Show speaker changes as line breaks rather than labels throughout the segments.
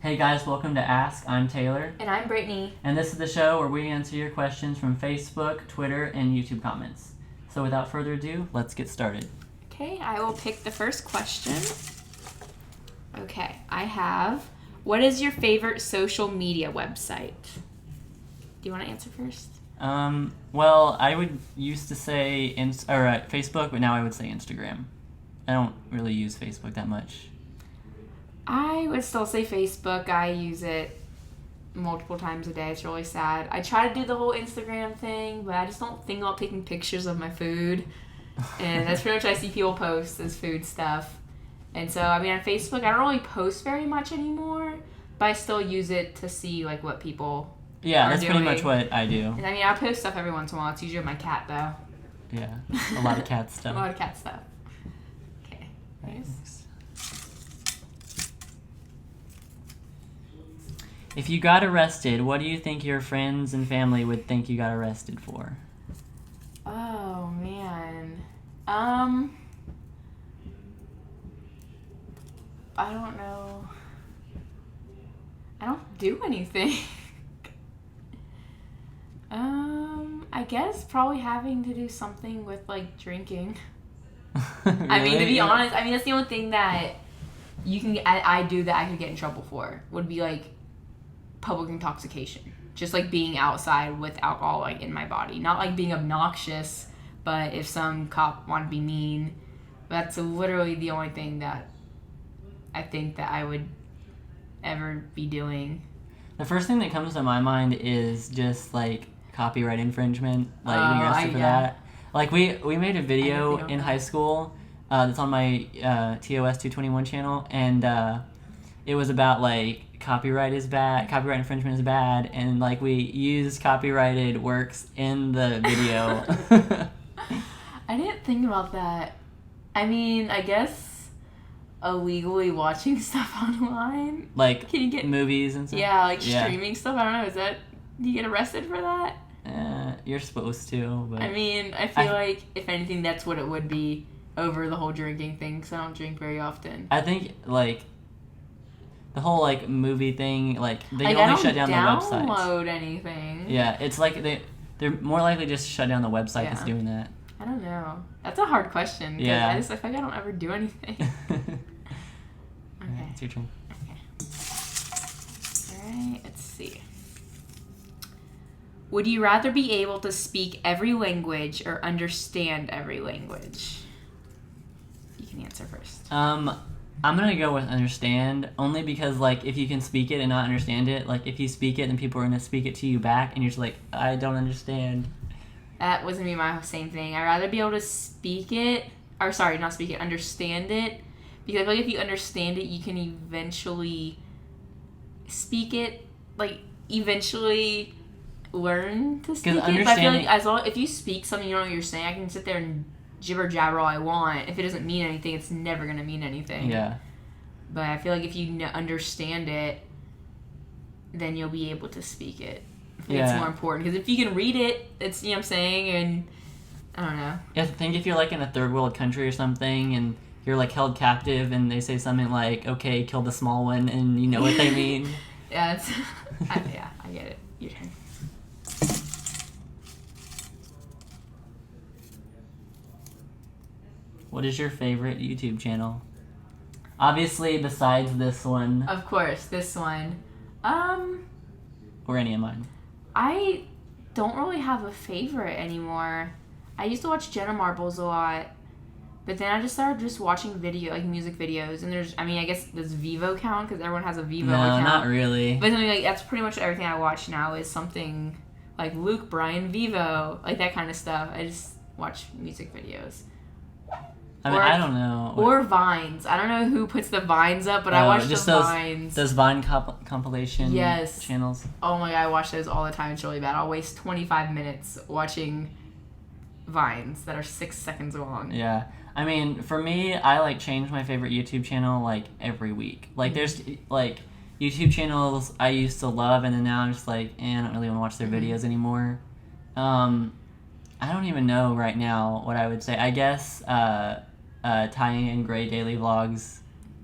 Hey guys, welcome to Ask. I'm Taylor.
And I'm Brittany.
And this is the show where we answer your questions from Facebook, Twitter, and YouTube comments. So without further ado, let's get started.
Okay, I will pick the first question. Okay, I have, what is your favorite social media website? Do you want to answer first?
Well, I would used to say Facebook, but now I would say Instagram. I don't really use Facebook that much.
I would still say Facebook. I use it multiple times a day. It's really sad. I try to do the whole Instagram thing, but I just don't think about taking pictures of my food. And that's pretty much what I see people post is food stuff. And so, I mean, on Facebook, I don't really post very much anymore, but I still use it to see, like, what people are
that's
doing.
pretty much what I do.
And I mean, I post stuff every once in a while. It's usually my cat, though.
Yeah, a lot of cat stuff.
A lot of cat stuff. Okay.
Thanks. If you got arrested, what do you think your friends and family would think you got arrested for?
Oh, man. I don't know. I don't do anything. I guess probably having to do something with, like, drinking.
Really?
I mean, to be honest, I mean, that's the only thing that I do that I could get in trouble for would be, like, public intoxication. Just, like, being outside with alcohol, like, in my body. Not, like, being obnoxious, but if some cop wanted to be mean, that's literally the only thing that I think that I would ever be doing.
The first thing that comes to my mind is just, like, copyright infringement, like, getting arrested for that. Like, we made a video in high school that's on my TOS 221 channel, and it was about, like, copyright infringement is bad, and, like, we used copyrighted works in the video.
I didn't think about that. I mean, I guess illegally watching stuff online.
Like,
can you get
movies and stuff?
Yeah, like streaming stuff. I don't know. Do you get arrested for that?
You're supposed to, but...
I mean, I feel like, if anything, that's what it would be over the whole drinking thing, because I don't drink very often.
I think, like, the whole, like, movie thing, like, they only shut down the websites.
I don't download anything.
Yeah, it's like they're more likely just to shut down the website that's doing that.
I don't know. That's a hard question, because I feel like I don't ever do anything. Okay.
It's your turn.
Okay. Alright, let's see. Would you rather be able to speak every language or understand every language? You can answer first.
I'm gonna go with understand, only because, like, if you can speak it and not understand it, like, if you speak it, then people are gonna speak it to you back, and you're just like, I don't understand.
That was gonna be my same thing. I'd rather be able to speak it, or sorry, not speak it, understand it, because I feel like if you understand it, you can eventually speak it, like, eventually learn to speak it. But I feel like if you speak something you don't know what you're saying, I can sit there and jibber jabber all I want. If it doesn't mean anything, it's never gonna mean anything.
Yeah.
But I feel like if you understand it, then you'll be able to speak it. It's more important, because if you can read it, it's, you know what I'm saying, and I don't know.
Yeah, I think if you're, like, in a third world country or something, and you're, like, held captive, and they say something like, okay, kill the small one, and you know what they mean.
Yeah, I get it. Your turn.
What is your favorite YouTube channel? Obviously, besides this one.
Of course, this one.
Or any of mine.
I don't really have a favorite anymore. I used to watch Jenna Marbles a lot, but then I just started watching music videos. And I guess does Vivo count? Because everyone has a Vivo account.
No, not really.
But something like that's pretty much everything I watch now is something like Luke Bryan Vivo, like that kind of stuff. I just watch music videos.
I don't know.
Or Vines. I don't know who puts the Vines up, but I watch the Vines.
Those Vine compilation channels.
Oh my god, I watch those all the time. It's really bad. I'll waste 25 minutes watching Vines that are 6 seconds long.
Yeah. I mean, for me, I, like, change my favorite YouTube channel, like, every week. Like, there's, like, YouTube channels I used to love, and then now I'm just like, I don't really want to watch their videos anymore. I don't even know right now what I would say. I guess Ty and Gray daily vlogs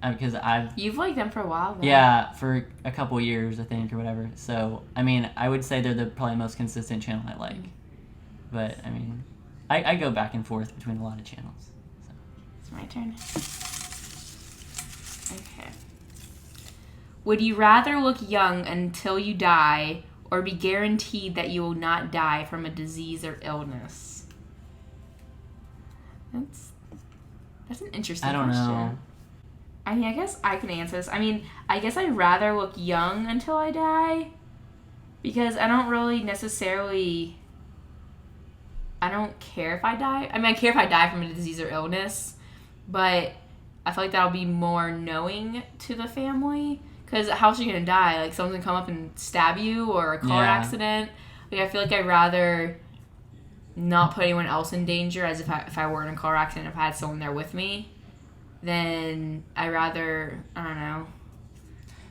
because
You've liked them for a while, though.
Yeah, for a couple years, I think, or whatever. So, I mean, I would say they're the probably most consistent channel I like. But, I mean, I go back and forth between a lot of channels. So.
It's my turn. Okay. Would you rather look young until you die or be guaranteed that you will not die from a disease or illness? That's an interesting question.
I don't know.
I mean, I guess I can answer this. I mean, I guess I'd rather look young until I die because I don't really necessarily... I don't care if I die. I mean, I care if I die from a disease or illness, but I feel like that'll be more knowing to the family. Because how else are you going to die? Like, someone's going to come up and stab you or a car accident. Like, I feel like I'd rather not put anyone else in danger as if I were in a car accident, if I had someone there with me. Then I'd rather, I don't know.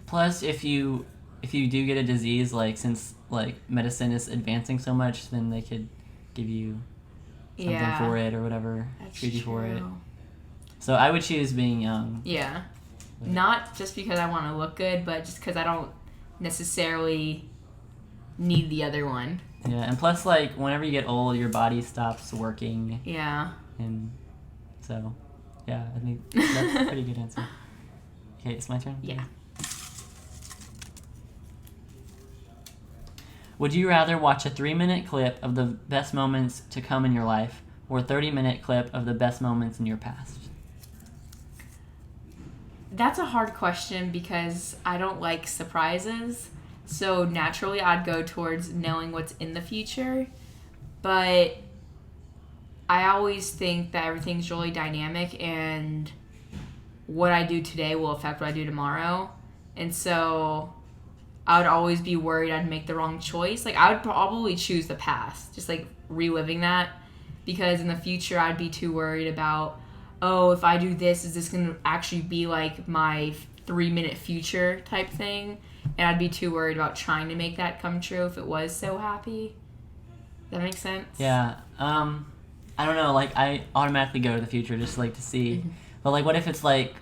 Plus, if you do get a disease, like, since, like, medicine is advancing so much, then they could give you something for it or whatever.
That's
treat you
true.
for it. So I would choose being young.
Yeah. Not just because I want to look good, but just because I don't necessarily need the other one.
Yeah, and plus, like, whenever you get old, your body stops working.
Yeah.
And so, yeah, I think that's a pretty good answer. Okay, it's my turn?
Yeah.
Would you rather watch a 3-minute clip of the best moments to come in your life or a 30-minute clip of the best moments in your past?
That's a hard question because I don't like surprises. So naturally I'd go towards knowing what's in the future. But I always think that everything's really dynamic and what I do today will affect what I do tomorrow. And so I would always be worried I'd make the wrong choice. Like, I would probably choose the past, just like reliving that. Because in the future I'd be too worried about, oh, if I do this, is this going to actually be like my 3-minute future type thing? And I'd be too worried about trying to make that come true if it was so happy. That makes sense?
Yeah. I don't know. Like, I automatically go to the future just, like, to see. Mm-hmm. But, like, what if it's, like,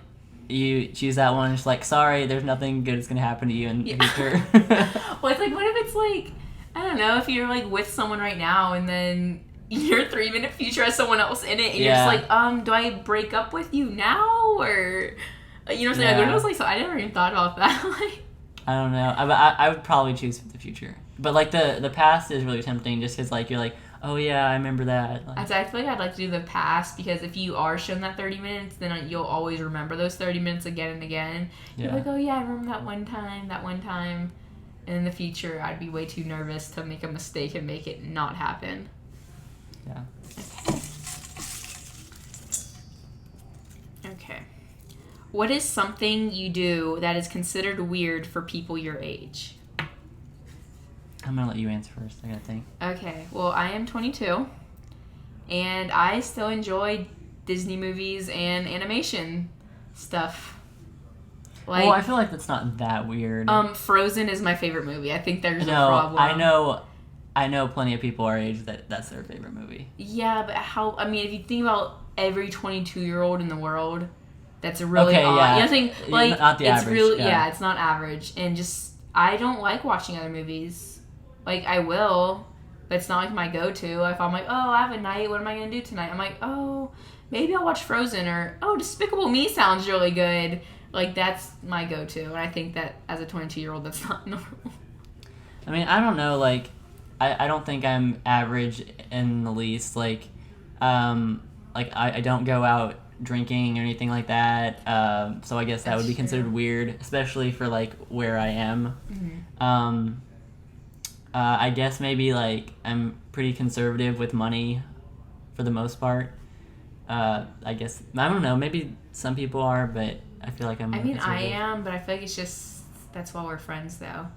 you choose that one and it's like, sorry, there's nothing good that's going to happen to you in the future?
Well, it's like, what if it's, like, I don't know, if you're, like, with someone right now and then your 3-minute future has someone else in it and you're just like, do I break up with you now? Or, you know what I'm saying? Like, what if it was, like, so I never even thought about that. Like,
I don't know. I would probably choose the future. But, like, the past is really tempting just because, like, you're like, oh, yeah, I remember that. Like,
I feel like I'd like to do the past because if you are shown that 30 minutes, then you'll always remember those 30 minutes again and again. Yeah. You're like, oh, yeah, I remember that one time. And in the future, I'd be way too nervous to make a mistake and make it not happen.
Yeah.
Okay. What is something you do that is considered weird for people your age?
I'm going to let you answer first. I got to think.
Okay. Well, I am 22, and I still enjoy Disney movies and animation stuff.
Like, well, I feel like that's not that weird.
Frozen is my favorite movie. I think there's a problem.
I know plenty of people our age that's their favorite movie.
Yeah, but if you think about every 22-year-old in the world, that's really odd. Yeah. You know, think, like,
not the
it's
average.
Really, yeah, it's not average. And just, I don't like watching other movies. Like, I will, but it's not like my go-to. If I'm like, oh, I have a night, what am I going to do tonight? I'm like, oh, maybe I'll watch Frozen, or, oh, Despicable Me sounds really good. Like, that's my go-to. And I think that as a 22-year-old, that's not normal.
I mean, I don't know, like, I don't think I'm average in the least. Like, I don't go out drinking or anything like that. So I guess that would be considered weird, especially for, like, where I am. Mm-hmm. I guess maybe, like, I'm pretty conservative with money for the most part. I guess, I don't know, maybe some people are, but I feel like I'm more conservative.
I am, but I feel like it's just, that's why we're friends, though.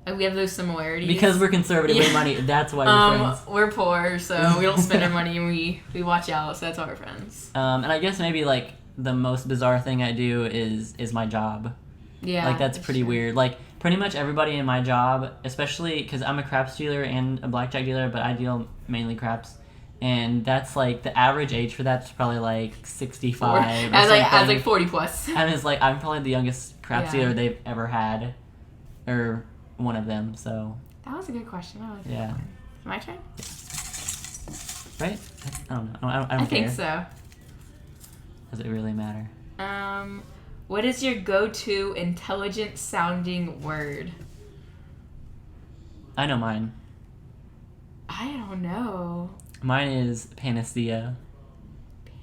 Like, we have those similarities.
Because we're conservative with money, that's why we're friends.
We're poor, so we don't spend our money, and we watch out, so that's why we're friends.
And I guess maybe, like, the most bizarre thing I do is my job.
Yeah.
Like, that's pretty weird. Like, pretty much everybody in my job, especially because I'm a craps dealer and a blackjack dealer, but I deal mainly craps, And that's like the average age for that's probably like 65 or something.
I was like 40 plus.
And it's like I'm probably the youngest craps eater they've ever had, or one of them. So
that was a good question. I like
yeah.
That. My turn.
Right? I don't know. I don't
I
care.
think so.
Does it really matter?
What is your go-to intelligent sounding word?
I know mine.
I don't know.
Mine is panacea.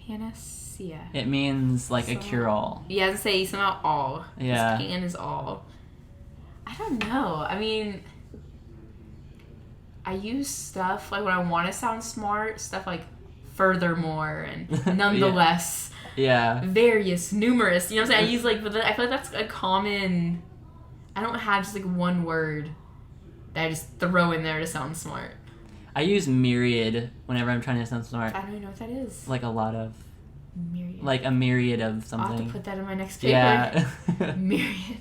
Panacea.
It means like a cure-all.
Yeah, I was gonna say somehow all.
Yeah.
Pan is all. I don't know. I mean, I use stuff like when I want to sound smart, stuff like furthermore and nonetheless.
Yeah.
Various, numerous. You know what I'm saying? I use like, but I feel like that's a common. I don't have just like one word that I just throw in there to sound smart.
I use myriad whenever I'm trying to sound smart.
I don't even know what that is.
Like a lot of.
Myriad.
Like a myriad of something.
I'll have to put that in my next paper.
Yeah.
Myriad.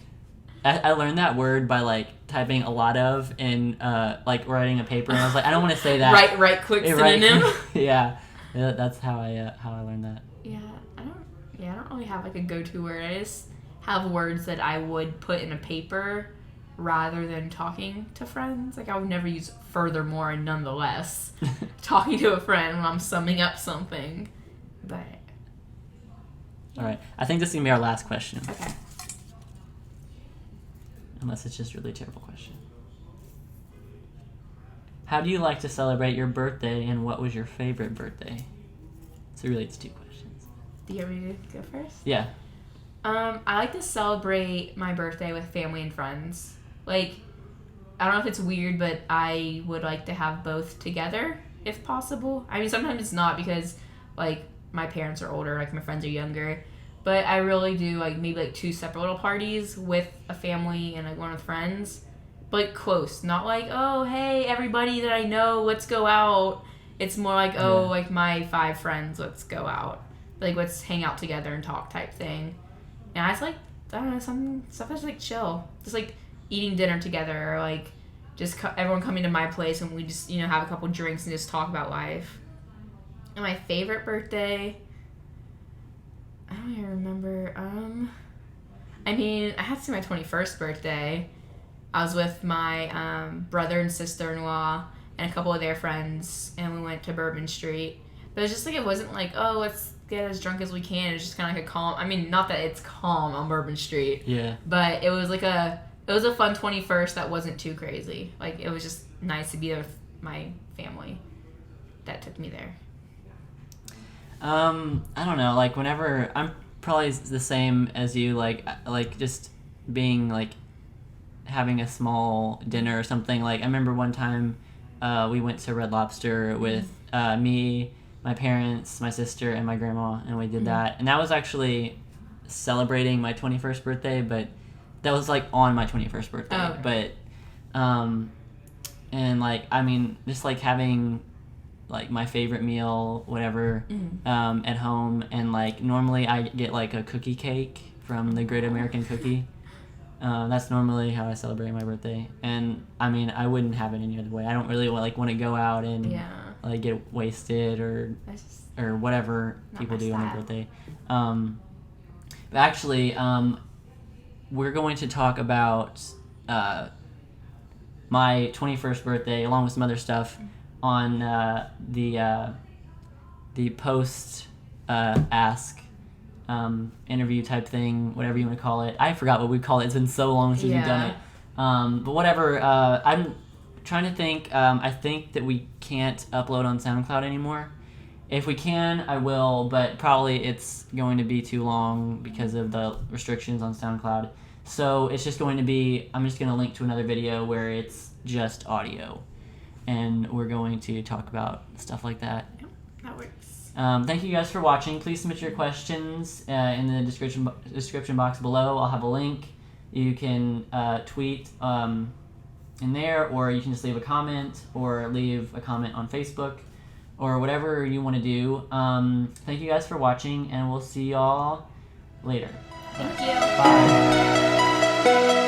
I learned that word by like typing a lot of and like writing a paper, and I was like, I don't want to say that.
Right, quick synonym.
Yeah, that's how I learned that.
Yeah, I don't really have like a go-to word. I just have words that I would put in a paper rather than talking to friends. Like I would never use furthermore and nonetheless talking to a friend when I'm summing up something. But
all right, I think this is gonna be our last question.
Okay.
Unless it's just a really terrible question. How do you like to celebrate your birthday, and what was your favorite birthday? So really, it's two questions.
Do you want me to go first?
Yeah.
I like to celebrate my birthday with family and friends. Like, I don't know if it's weird, but I would like to have both together if possible. I mean, sometimes it's not because, like, my parents are older, like, my friends are younger. But I really do, like, maybe, like, 2 separate little parties with a family and, like, one with friends. But, like, close. Not like, oh, hey, everybody that I know, let's go out. It's more like, oh, like, my 5 friends, let's go out. Like, let's hang out together and talk type thing. And I just, like, I don't know, some stuff that's, like, chill. Just, like, eating dinner together or, like, just everyone coming to my place and we just, you know, have a couple drinks and just talk about life. And my favorite birthday... I don't even remember. I mean, I had to see my 21st birthday. I was with my brother and sister-in-law and a couple of their friends, and we went to Bourbon Street. But it was just like, it wasn't like, oh, let's get as drunk as we can. It was just kind of like a calm. I mean, not that it's calm on Bourbon Street.
Yeah.
But it was like it was a fun 21st that wasn't too crazy. Like, it was just nice to be there with my family that took me there.
I don't know, like, whenever, I'm probably the same as you, like just being, like, having a small dinner or something. Like, I remember one time, we went to Red Lobster with, me, my parents, my sister, and my grandma, and we did that, and that was actually celebrating my 21st birthday, but that was, like, on my 21st birthday, but, and, like, I mean, just, like, having... like my favorite meal, whatever, at home, and like normally I get like a cookie cake from the Great American Cookie. That's normally how I celebrate my birthday, and I mean I wouldn't have it any other way. I don't really want to go out and like get wasted or whatever people do on their birthday. But actually, we're going to talk about my 21st birthday along with some other stuff. On the post ask interview type thing, whatever you want to call it. I forgot what we call it. It's been so long since we've done it. But whatever. I'm trying to think. I think that we can't upload on SoundCloud anymore. If we can, I will, but probably it's going to be too long because of the restrictions on SoundCloud. So it's just going to be, I'm just going to link to another video where it's just audio. And we're going to talk about stuff like that.
Yep, that works.
Thank you guys for watching. Please submit your questions in the description box below. I'll have a link. You can tweet in there, or you can just leave a comment, or leave a comment on Facebook, or whatever you want to do. Thank you guys for watching, and we'll see y'all later.
Thank you.
Bye.